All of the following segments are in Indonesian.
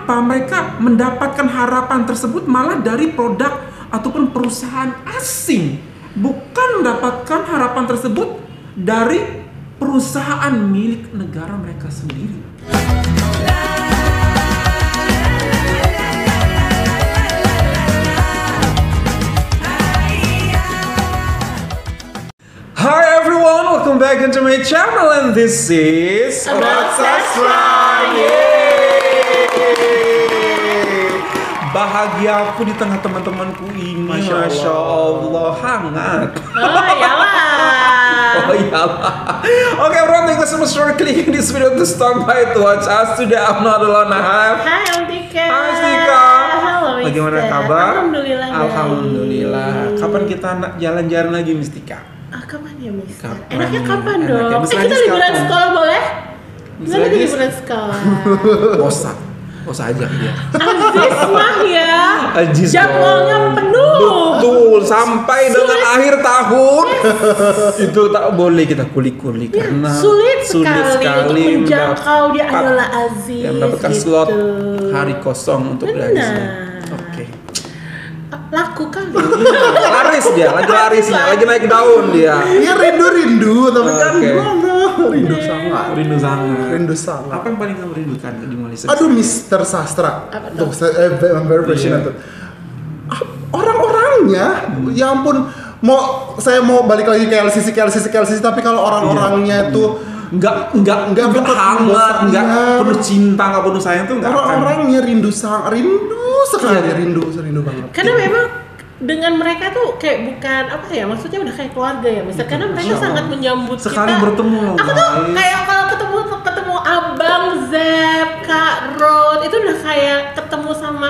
kenapa mereka mendapatkan harapan tersebut malah dari produk ataupun perusahaan asing, bukan mendapatkan harapan tersebut dari perusahaan milik negara mereka sendiri. Hi everyone, welcome back into my channel and this is About Sastra. Bahagia aku di tengah teman-temanku ini, Masya Allah, hangat. Oh iyalah. Oh iyalah. Okay everyone, thank you so much for clicking this video to stop by to watch us today. I'm not alone, I have. Hai Om Tika. Hai Tika. Halo Mister. Bagaimana kabar? Alhamdulillah. Alhamdulillah. Kapan kita jalan-jalan lagi, Miss Tika? Kapan ya Mister? Kapan? Enaknya kapan Enaknya. dong? Bisa Kita lagi liburan kapan? sekolah boleh? Bisa Gimana lagi? liburan sekolah? Bosa aja dia. Aziz mah ya. Ajis Jadwalnya penuh. Betul, sampai dengan akhir tahun itu tak boleh kita kulik-kulik karena Sulit sekali untuk menjangkau dia adalah Aziz. yang mendapatkan gitu. slot hari kosong untuk Benar. belajar. Oke. Laku kali. Laris dia, lagi larisnya, lagi naik daun dia. Iya rindu tapi kan Oke. gimana? Rindu sangat. Rindu sangat. Rindu sangat. Apa yang paling kamu rindukan di Malaysia? Aduh Mister Sastra. Apa tuh? Tuh, I'm very passionate. Orang-orangnya, ya ampun, saya mau balik lagi ke LCC, tapi kalau orang-orangnya itu Enggak Nggak hangat, enggak iya. penuh cinta, enggak penuh sayang tuh enggak akan. orang-orangnya rindu sekali, rindu banget. Karena memang dengan mereka tuh kayak bukan apa ya, maksudnya udah kayak keluarga ya Mister. Karena mereka sangat menyambut Sekali kita. bertemu loh, Aku tuh guys. kayak kalau ketemu Abang Zep, Kak Rod, itu udah kayak ketemu sama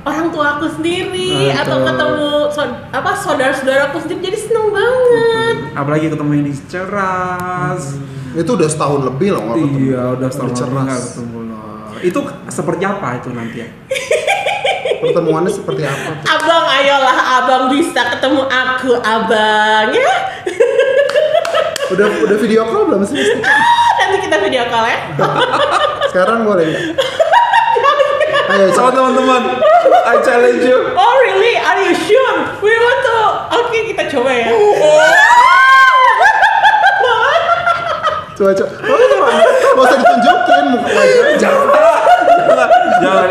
orang tua aku sendiri. Betul. Atau ketemu saudara-saudaraku sendiri, jadi seneng banget. Apalagi ketemu yang di Ceras. Itu udah setahun lebih loh nggak ketemu. Iya, udah setahun Ceras. nggak ketemu loh. Itu seperti apa itu nanti ya? Pertemuannya seperti apa? Tuh? Abang, ayolah Abang bisa ketemu aku, Abang ya. Udah video call belum sih? Mister? Nanti kita video call ya. Sekarang boleh nggak? Ayo So coba. teman-teman, I challenge you. Oh really? Are you sure? We want to. Oke, kita coba ya. Coba. Gak usah ditunjukin muka wajah. Jangan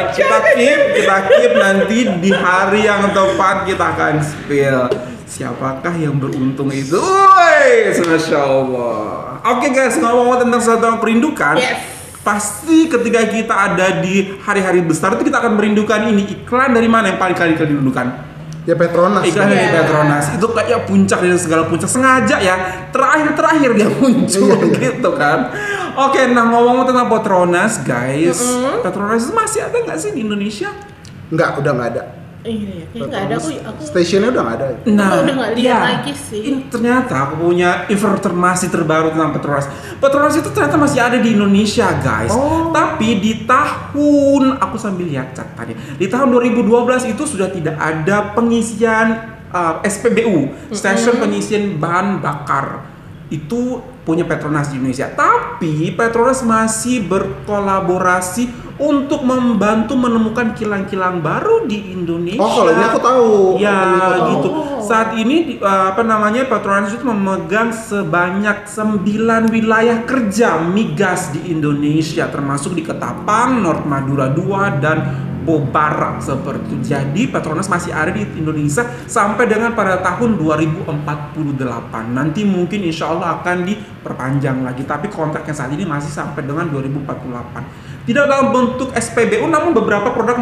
kita keep nanti di hari yang tepat kita akan spill siapakah yang beruntung itu. Woi, Masya Allah. Oke guys, ngomong tentang sesuatu perindukan. Yes. Pasti ketika kita ada di hari-hari besar itu kita akan merindukan ini. Iklan dari mana yang paling kali dirindukan? Ya Petronas. Iklan dari Iya. Petronas itu kayak puncak dari segala puncak, sengaja ya terakhir dia muncul gitu kan. Oke, nah ngomong tentang Petronas guys, Petronas itu masih ada nggak sih di Indonesia? Enggak, udah nggak ada. Iya, kayaknya nggak ada. Aku Stasiunnya udah nggak ada. udah nggak lihat lagi sih. Ternyata aku punya informasi terbaru tentang Petronas. Petronas itu ternyata masih ada di Indonesia guys. Oh. Tapi di tahun, aku sambil lihat catatannya, di tahun 2012 itu sudah tidak ada pengisian SPBU, stasiun pengisian bahan bakar. Itu punya Petronas di Indonesia. Tapi Petronas masih berkolaborasi untuk membantu menemukan kilang-kilang baru di Indonesia. Oh, kalau ini aku tahu. Ya, Ini aku tahu. gitu. Saat ini Petronas itu memegang sebanyak 9 wilayah kerja migas di Indonesia, termasuk di Ketapang, North Madura 2 dan Bobarak seperti itu. Jadi Petronas masih ada di Indonesia sampai dengan pada tahun 2048. Nanti mungkin insya Allah akan diperpanjang lagi. Tapi kontraknya saat ini masih sampai dengan 2048. Tidak dalam bentuk SPBU, namun beberapa produk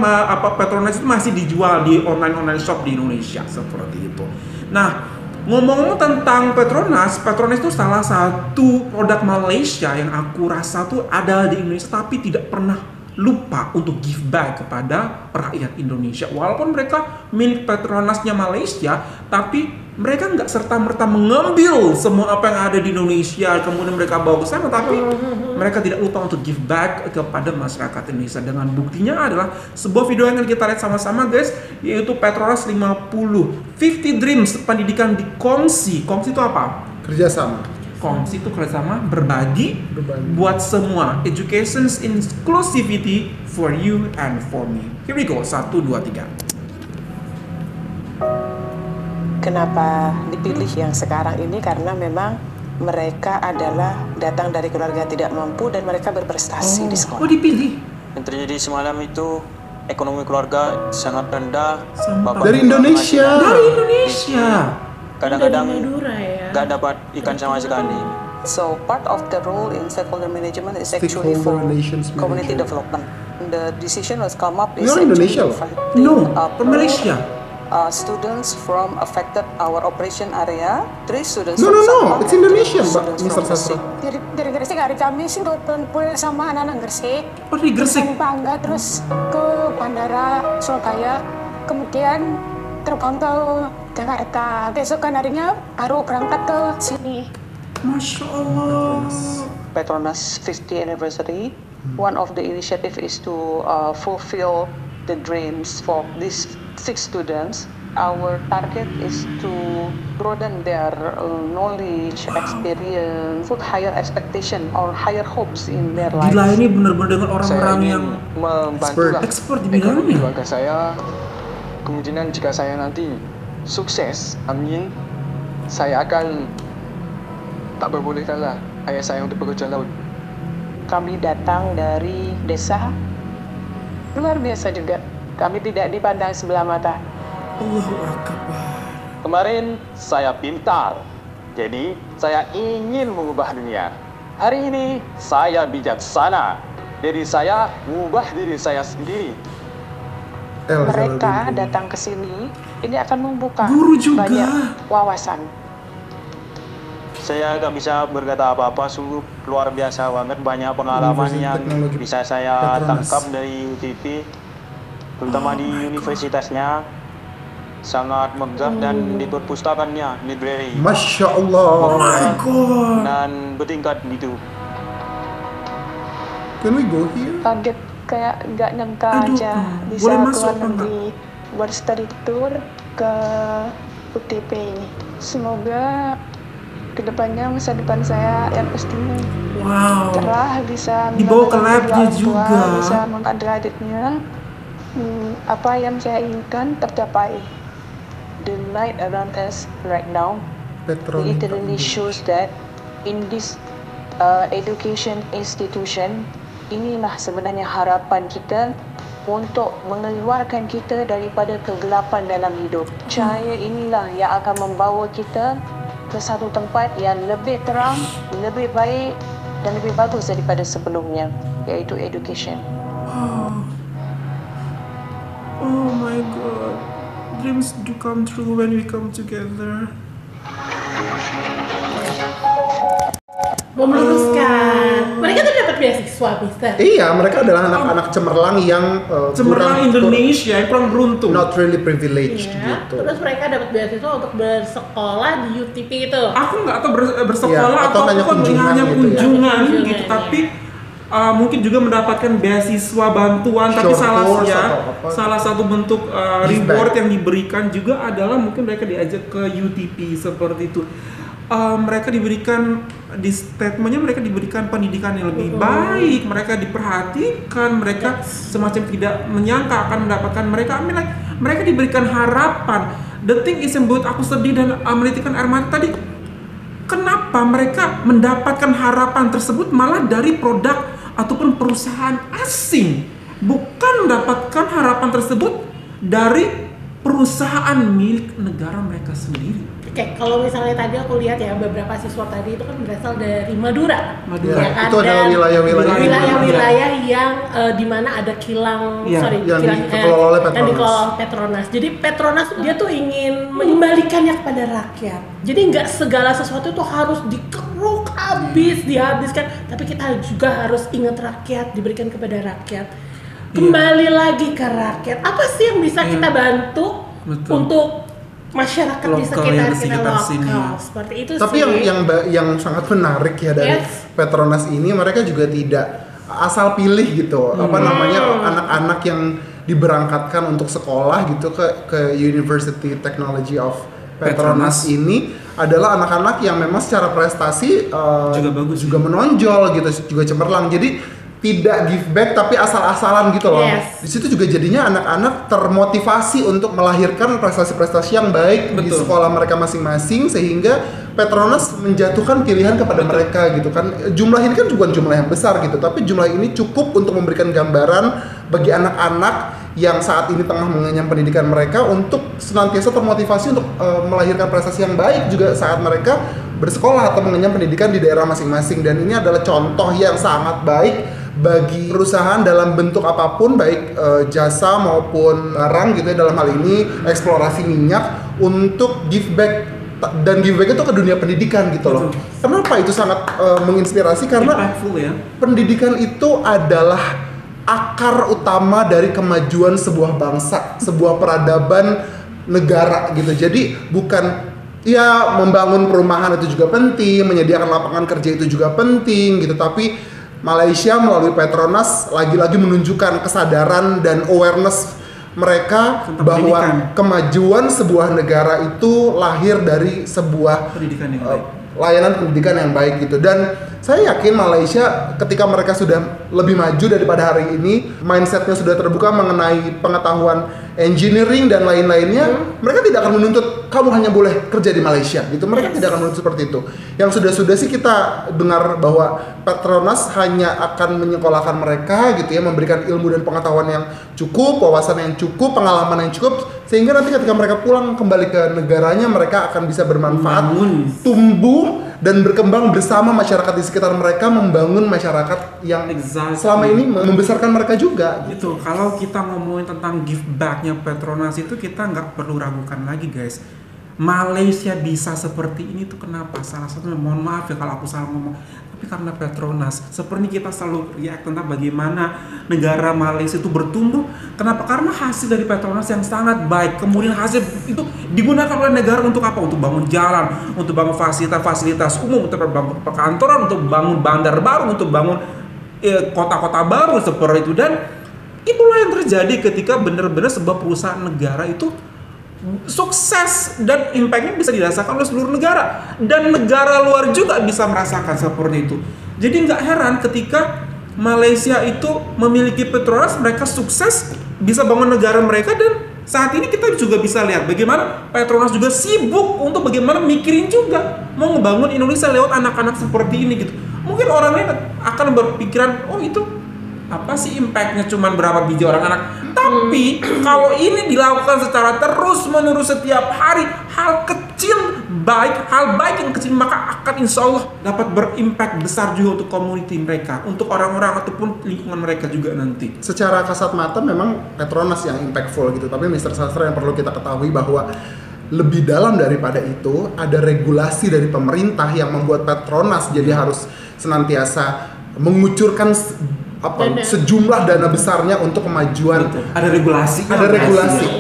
Petronas itu masih dijual di online shop di Indonesia seperti itu. Nah, ngomong-ngomong tentang Petronas itu salah satu produk Malaysia yang aku rasa tuh ada di Indonesia tapi tidak pernah lupa untuk give back kepada rakyat Indonesia. Walaupun mereka milik Petronasnya Malaysia, tapi mereka nggak serta-merta mengambil semua apa yang ada di Indonesia kemudian mereka bawa ke sana, tapi mereka tidak lupa untuk give back kepada masyarakat Indonesia. Dengan buktinya adalah sebuah video yang kita lihat sama-sama guys, yaitu Petronas 50 Dreams pendidikan di Kongsi. Kongsi itu apa? Kerjasama. kongsi itu kerjasama, berbagi buat semua. Education's inclusivity for you and for me. Here we go, 1, 2, 3. Kenapa dipilih yang sekarang ini? Karena memang mereka adalah datang dari keluarga tidak mampu dan mereka berprestasi di sekolah. Oh, dipilih? Yang terjadi semalam itu ekonomi keluarga sangat rendah. Dari Indonesia. Dari Indonesia. Kadang-kadang Dari Madura ya. nggak dapat ikan sama sekali. So part of the role in stakeholder management is actually Stakeholder for relations community manager. development. The decision was come up is You're Indonesia loh. inviting No, up from Malaysia. students from affected our operation area. 3 students No, from no, no. Sabah It's and Indonesian, 2 Mbak, students Mr. from Sastra. Gresik. Dari Gresik hari Kamis nonton sama anak-anak Gresik. Oh, di Gresik. Kami bangga terus ke bandara Surabaya, kemudian terbang ke Jakarta. Besokan harinya baru berangkat ke sini. Masya Allah. Petronas 50th anniversary, one of the initiative is to fulfill the dreams for these 6 students. Our target is to broaden their knowledge, experience, put higher expectation or higher hopes in their lives. Gila, ini bener-bener dengan Saya orang-orang ingin yang membantu expert di ekonomi bidangnya. keluarga saya. Kemungkinan jika saya nanti sukses, amin, saya akan tak perbolehkanlah ayah saya untuk bekerja laut. Kami datang dari desa luar biasa juga. Kami tidak dipandang sebelah mata. Allahu Akbar. Kemarin saya pintar, jadi saya ingin mengubah dunia. Hari ini saya bijaksana, jadi saya mengubah diri saya sendiri. Mereka datang ke sini, ini akan membuka Guru juga. banyak wawasan. Saya nggak bisa berkata apa-apa, sungguh luar biasa banget, banyak pengalaman Universitas yang Teknologi bisa saya Petronas. tangkap dari TV, terutama di universitasnya. Sangat megah dan di perpustakaannya, library. Masya Allah. Oh my God. Dan bertingkat gitu. Can we go here? Kaget kayak nggak nyangka Aduh, aja boleh bisa masuk keluar apa negeri buat study tour ke UTP ini. Semoga kedepannya masa depan saya yang pastinya Wow. cerah, bisa Dibawa ke mengenalkan labnya kedua orang tua, juga. bisa mengadik-adiknya. Apa yang saya inginkan tercapai. The light around us right now Petronas. it literally shows that in this education institution, inilah sebenarnya harapan kita untuk mengeluarkan kita daripada kegelapan dalam hidup. Cahaya inilah yang akan membawa kita ke satu tempat yang lebih terang, lebih baik dan lebih bagus daripada sebelumnya, yaitu education. Oh my God. Dreams do come true when we come together. Mau meluruskan, mereka tuh dapat beasiswa, Mister. Iya, mereka adalah anak-anak cemerlang yang Cemerlang Indonesia yang kurang beruntung. not really privileged Ya, gitu. terus mereka dapat beasiswa untuk bersekolah di UTP itu. Aku nggak tahu bersekolah Iya, atau hanya kunjungan hanya gitu ya. kunjungan Kunjungan, gitu, ya. tapi mungkin juga mendapatkan beasiswa bantuan, tapi Short course salah satu bentuk Give reward back. yang diberikan juga adalah mungkin mereka diajak ke UTP seperti itu. Mereka diberikan di statementnya, mereka diberikan pendidikan yang lebih baik, mereka diperhatikan, mereka semacam tidak menyangka akan mendapatkan mereka diberikan harapan. The thing is yang buat aku sedih dan menitikan air mata tadi, kenapa mereka mendapatkan harapan tersebut malah dari produk ataupun perusahaan asing, bukan mendapatkan harapan tersebut dari perusahaan milik negara mereka sendiri. Oke, kalau misalnya tadi aku lihat ya beberapa siswa tadi itu kan berasal dari Madura, Madura. kan? Itu adalah Dan wilayah-wilayah wilayah-wilayah yang di mana ada kilang, Iya, yang kilang dikelola oleh Petronas. yang dikelola oleh Petronas. Jadi Petronas dia tuh ingin mengembalikannya kepada rakyat. Jadi nggak segala sesuatu itu harus dikeruk habis, dihabiskan, tapi kita juga harus ingat rakyat, diberikan kepada rakyat. Kembali lagi ke rakyat. Apa sih yang bisa kita bantu Betul. untuk masyarakat di Lokal sekitar yang di kita sekitar lokal sini. seperti itu Tapi sih. yang sangat menarik ya dari Yes. Petronas ini, mereka juga tidak asal pilih gitu. Apa namanya, anak-anak yang diberangkatkan untuk sekolah gitu ke University Technology of Petronas Petronas. ini adalah anak-anak yang memang secara prestasi Juga bagus. juga menonjol gitu, juga cemerlang. Jadi tidak give back tapi asal-asalan gitu loh. Yes. Di situ juga jadinya anak-anak termotivasi untuk melahirkan prestasi-prestasi yang baik di Betul. sekolah mereka masing-masing, sehingga Petronas menjatuhkan pilihan kepada mereka gitu kan. Jumlah ini kan bukan jumlah yang besar gitu, tapi jumlah ini cukup untuk memberikan gambaran bagi anak-anak yang saat ini tengah mengenyam pendidikan mereka untuk senantiasa termotivasi untuk melahirkan prestasi yang baik juga saat mereka bersekolah atau mengenyam pendidikan di daerah masing-masing. Dan ini adalah contoh yang sangat baik bagi perusahaan dalam bentuk apapun, baik jasa maupun barang gitu ya, dalam hal ini eksplorasi minyak, untuk give back, dan give back itu ke dunia pendidikan gitu loh. Kenapa itu sangat menginspirasi? Karena Impactful ya. pendidikan itu adalah akar utama dari kemajuan sebuah bangsa, sebuah peradaban negara gitu. Jadi bukan ya membangun perumahan itu juga penting, menyediakan lapangan kerja itu juga penting gitu, tapi Malaysia melalui Petronas lagi-lagi menunjukkan kesadaran dan awareness mereka Tentang bahwa pendidikan. kemajuan sebuah negara itu lahir dari sebuah Pendidikan yang baik. layanan pendidikan yang baik gitu. Dan saya yakin Malaysia ketika mereka sudah lebih maju daripada hari ini, mindsetnya sudah terbuka mengenai pengetahuan engineering dan lain-lainnya, mereka tidak akan menuntut kamu hanya boleh kerja di Malaysia gitu. Mereka tidak akan menuntut seperti itu. Yang sudah-sudah sih kita dengar bahwa Petronas hanya akan menyekolahkan mereka gitu ya, memberikan ilmu dan pengetahuan yang cukup, wawasan yang cukup, pengalaman yang cukup, sehingga nanti ketika mereka pulang kembali ke negaranya, mereka akan bisa bermanfaat, tumbuh dan berkembang bersama masyarakat di sekitar mereka, membangun masyarakat yang Exactly. selama ini membesarkan mereka juga. Gitu. Kalau kita ngomongin tentang give back-nya Petronas itu, kita nggak perlu ragukan lagi guys. Malaysia bisa seperti ini tuh kenapa? Salah satunya, mohon maaf ya kalau aku salah ngomong, tapi karena Petronas. Seperti kita selalu react tentang bagaimana negara Malaysia itu bertumbuh. Kenapa? Karena hasil dari Petronas yang sangat baik. Kemudian hasil itu digunakan oleh negara untuk apa? Untuk bangun jalan, untuk bangun fasilitas umum, untuk bangun perkantoran, untuk bangun bandar baru, untuk bangun kota-kota baru seperti itu. Dan itulah yang terjadi ketika benar-benar sebuah perusahaan negara itu sukses dan impact-nya bisa dirasakan oleh seluruh negara, dan negara luar juga bisa merasakan seperti itu. Jadi nggak heran ketika Malaysia itu memiliki Petronas, mereka sukses, bisa bangun negara mereka, dan saat ini kita juga bisa lihat bagaimana Petronas juga sibuk untuk bagaimana mikirin juga mau ngebangun Indonesia lewat anak-anak seperti ini gitu. Mungkin orangnya akan berpikiran, oh itu apa sih impactnya cuman berapa biji orang anak, tapi kalau ini dilakukan secara terus menerus setiap hari, hal baik yang kecil maka akan insya Allah dapat berimpact besar juga untuk community mereka, untuk orang-orang ataupun lingkungan mereka juga nanti. Secara kasat mata memang Petronas yang impactful gitu, tapi Mr. Sastra, yang perlu kita ketahui bahwa lebih dalam daripada itu ada regulasi dari pemerintah yang membuat Petronas jadi harus senantiasa mengucurkan sejumlah dana besarnya untuk kemajuan. Betul. Ada regulasi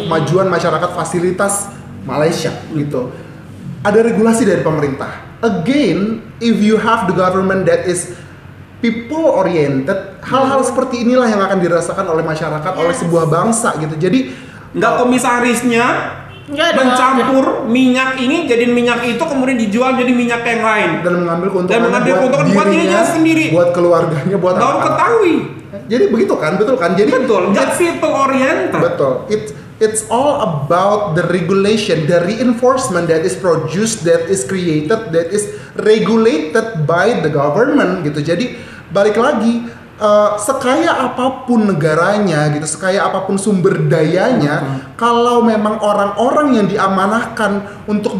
kemajuan masyarakat fasilitas Malaysia gitu. Ada regulasi dari pemerintah. Again, if you have the government that is people oriented, hal-hal seperti inilah yang akan dirasakan oleh masyarakat, oleh sebuah bangsa gitu. Jadi nggak komisarisnya mencampur minyak ini jadi minyak itu, kemudian dijual jadi minyak yang lain dan mengambil keuntungan buat dirinya sendiri, buat keluarganya, buat baru ketahui. Jadi begitu kan, betul kan? Jadi nggak people oriented. Betul. It's all about the regulation, the reinforcement that is produced, that is created, that is regulated by the government gitu. Jadi balik lagi, sekaya apapun negaranya gitu, sekaya apapun sumber dayanya, kalau memang orang-orang yang diamanahkan untuk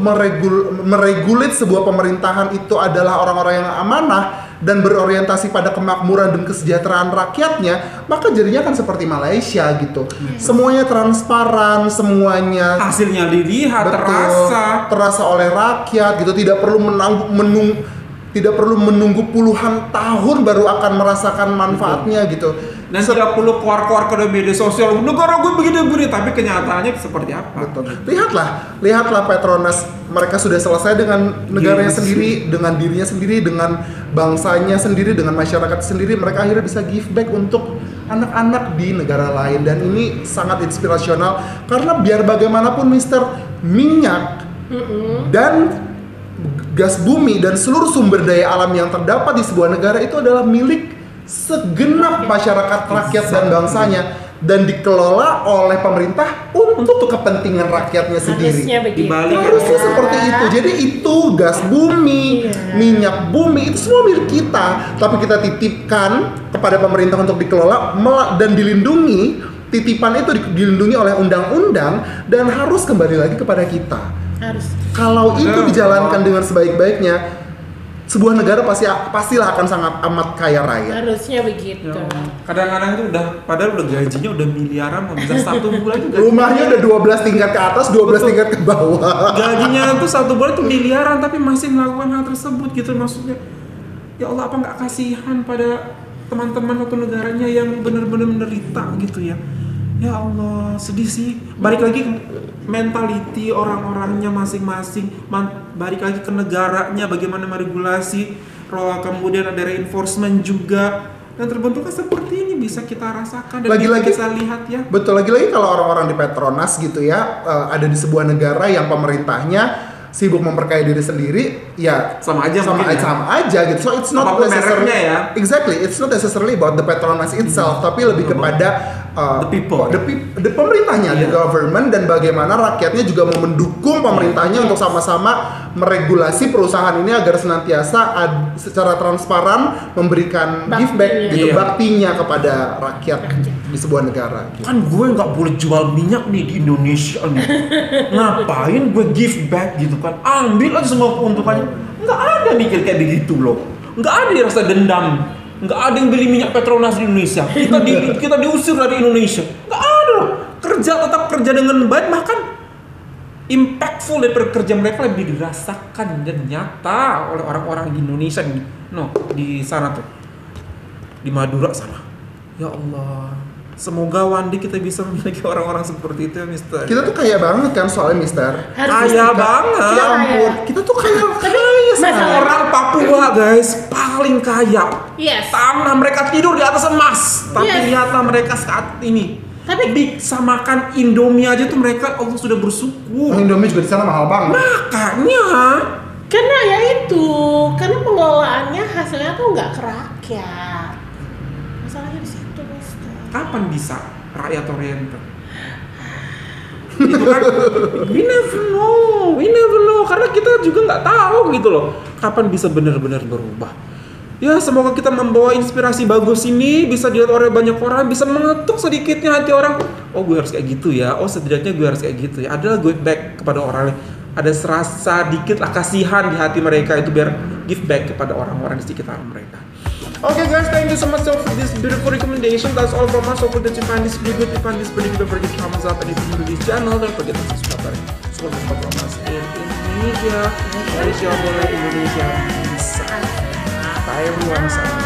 meregulit sebuah pemerintahan itu adalah orang-orang yang amanah dan berorientasi pada kemakmuran dan kesejahteraan rakyatnya, maka jadinya kan seperti Malaysia gitu. Semuanya transparan, semuanya hasilnya dilihat, terasa oleh rakyat gitu, tidak perlu menunggu puluhan tahun baru akan merasakan manfaatnya gitu. Dan tidak perlu keluar-keluar ke media sosial, negara gue begini-begini, tapi kenyataannya seperti apa? Betul. Lihatlah Petronas, mereka sudah selesai dengan negaranya sendiri, dengan dirinya sendiri, dengan bangsanya sendiri, dengan masyarakat sendiri. Mereka akhirnya bisa give back untuk anak-anak di negara lain, dan ini sangat inspirasional karena biar bagaimanapun minyak dan gas bumi dan seluruh sumber daya alam yang terdapat di sebuah negara itu adalah milik segenap masyarakat, rakyat dan bangsanya, dan dikelola oleh pemerintah untuk kepentingan rakyatnya sendiri. Harusnya seperti itu. Jadi itu gas bumi, minyak bumi itu semua milik kita, tapi kita titipkan kepada pemerintah untuk dikelola dan dilindungi. Titipan itu dilindungi oleh undang-undang dan harus kembali lagi kepada kita. Kalau itu dijalankan dengan sebaik-baiknya, sebuah negara pastilah akan sangat amat kaya raya. Harusnya begitu. Kadang-kadang itu padahal udah gajinya udah miliaran, bisa 1 bulan juga. Rumahnya udah 12 tingkat ke atas, 12 tingkat ke bawah. Gajinya tuh 1 bulan tuh miliaran, tapi masih melakukan hal tersebut gitu. Maksudnya, ya Allah, apa nggak kasihan pada teman-teman atau negaranya yang benar-benar menderita gitu ya. Ya Allah, sedih sih. Balik lagi mentality orang-orangnya masing-masing, balik lagi ke negaranya, bagaimana meregulasi, kemudian ada reinforcement juga, dan terbentuknya seperti ini bisa kita rasakan dan lagi-lagi bisa lihat ya. Betul, lagi-lagi kalau orang-orang di Petronas gitu ya, ada di sebuah negara yang pemerintahnya sibuk memperkaya diri sendiri, ya sama aja gitu. So it's not necessarily ya. Exactly, it's not necessarily about the Petronas itself, tapi lebih kepada the people, the pemerintahnya, the government, dan bagaimana rakyatnya juga mau mendukung pemerintahnya untuk sama-sama meregulasi perusahaan ini agar senantiasa secara transparan memberikan give back gitu, baktinya kepada rakyat di sebuah negara. Kan gue nggak boleh jual minyak nih di Indonesia nih. Ngapain gue give back gitu kan? Ambil aja semua keuntungannya. Nggak ada mikir kayak begitu loh. Nggak ada rasa dendam. Nggak ada yang beli minyak Petronas di Indonesia. Kita diusir dari Indonesia. Nggak ada loh. Tetap kerja dengan baik, bahkan impactful dari kerja mereka lebih dirasakan dan nyata oleh orang-orang di Indonesia di sana tuh, di Madura sana. Ya Allah, semoga one day kita bisa memiliki orang-orang seperti itu ya, Mister. Kita tuh kaya banget kan soalnya, Mister. Kaya banget. Ya ampun, kita tuh kaya orang Papua guys paling kaya. Tanah mereka tidur di atas emas. Tapi lihatlah mereka saat ini. Tapi disamakan Indomie aja tuh mereka Allah sudah bersyukur. Indomie juga di sana mahal banget. Makanya karena ya itu, karena pengelolaannya hasilnya tuh nggak ke rakyat. Masalahnya di situ, Mister. Kapan bisa rakyat oriental? Itu kan we never know karena kita juga nggak tahu gitu loh kapan bisa benar-benar berubah. Ya semoga kita membawa inspirasi bagus ini bisa dilihat oleh banyak orang, bisa mengetuk sedikitnya hati orang. Oh gue harus kayak gitu ya, oh setidaknya gue harus kayak gitu ya. Adalah gue back kepada orang, ada serasa dikit lah kasihan di hati mereka itu biar give back kepada orang-orang di sekitar mereka. Okay guys, thank you so much for this beautiful recommendation. That's all from us. Hope that you find this video good. If you find this video good, don't forget to thumbs up, and if you're new to this channel, don't forget to subscribe. Support from us in Indonesia. Indonesia boleh, Indonesia bisa. Bye everyone.